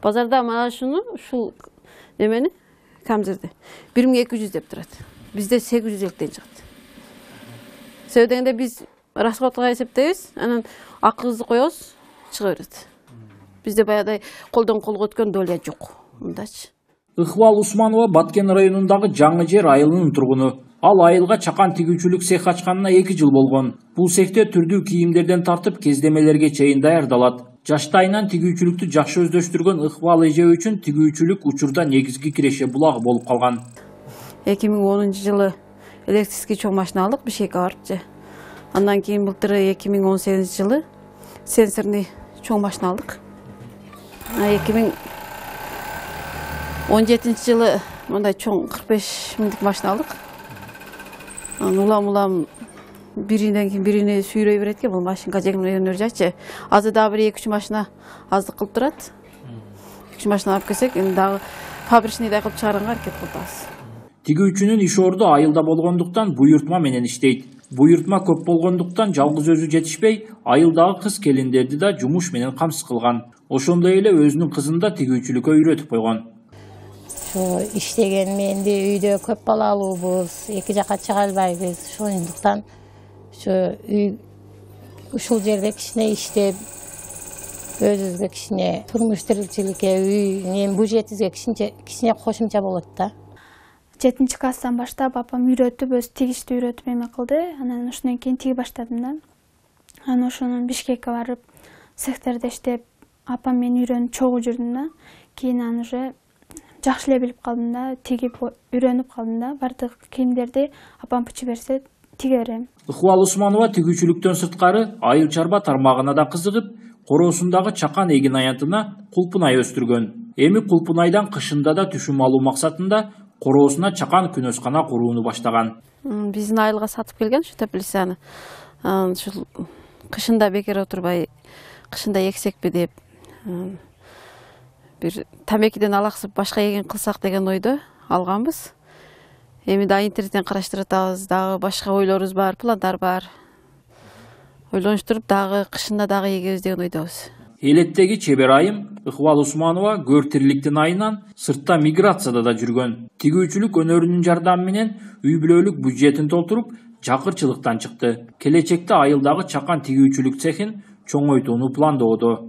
Базарда мана ушул немени камзирди 1200 деп турат. Бизде 850-ден чыгат. Себеби дегенде биз расходко эсептейбиз, анан акыбызды коебуз, чыга берет. Бизде баягыдай колдон колго өткөн доля жок. Мындачы. Ыкбал Усманова Баткен районундагы Жаңы Жер айылынын тургуну. Ал айылга чакан тигүүчүлүк цех ачканына 2 жыл болгон. Бул цехте түрдүү кийимдерден тартып кездемелерге чейин даярдалат. Жаштайынан тигүүчүлүктү жакшы өздөштүргөн Ыкбал эже үчүн тигүүчүлүк учурда негизги киреше булагы болуп калган. 2010-жылы электрический чоң машина алдык, Бишкекке барып. Андан кийин былтыр 2018-жылы сенсорный чоң машина алдык. 2017-жылы мындай чоң 45 миңдик машина алдык. Улам биринен кийин бирине сүйрөй берет экен, бул машинка жеңилден өржачы. Азыр дагы 1-2 машина аздык кылып турат. 2 машина алып келсек, эми дагы фабричный кылып чыгарганга аракет кылып атабыз. Тигүүчүнүн иш орду айылда болгондуктан буйртма менен иштейт. Буйртма көп болгондуктан жалгыз өзү жетишпей, айылдагы кыз келиндерди да жумуш менен камсыз кылган. Ошондой эле өзүнүн кызын да тигүүчүлүккө үйрөтүп койгон. Иштеген менде үйдө көп балалуубуз, эки жака чыга албайбыз. Ошондуктан ушул жерде кичине иштеп, өзүбүзгө кичине турмуш тиричиликке, бюджетибизге кичине кошумча болот да. 7-класстан баштап апам үйрөтүп, өз тигишти үйрөтүп эме кылды. Анан ошондон кийин тиги баштадым да. Анан ошонун Бишкекке барып, цехтерде иштеп, апам мен үйрөнүп чогуу жүрдүм да. Кийин аны уже жакшы эле билип калдым да, тигип үйрөнүп калдым да. Бардык кийимдерди апам пичи берсе, тиге берем. Ыкбал Усманова тигүүчүлүктөн сырткары айыл чарба тармагына да кызыгып, короосундагы чакан эгин аянтына кулпунай өстүргөн. Эми кулпунайдан кышында да түшүм алуу максатында короосуна чакан күнөскана курууну баштаган. Биздин айылга сатып келген ушу теплицаны. Ушул кышында бекер отурбай, кышында эксекпи деп, бир тамекиден алаксып башка эген кылсак деген ойдо алганбыз. Эми да интернеттен караштырып атабыз, дагы башка ойлорубуз бар, пландар бар. Ойлонуштуруп дагы кышында дагы эгебиз деген ойдобуз. Элеттеги чебер айым Ыкбал Усманова көр тириликтин айынан сыртта миграцияда да жүргөн. Тигүүчүлүк өнөрүнүн жардамы менен үй бүлөлүк бюджетин толтуруп, жакырчылыктан чыкты. Келечекте айылдагы чакан тигүүчүлүк цехин чоңойтууну пландоодо.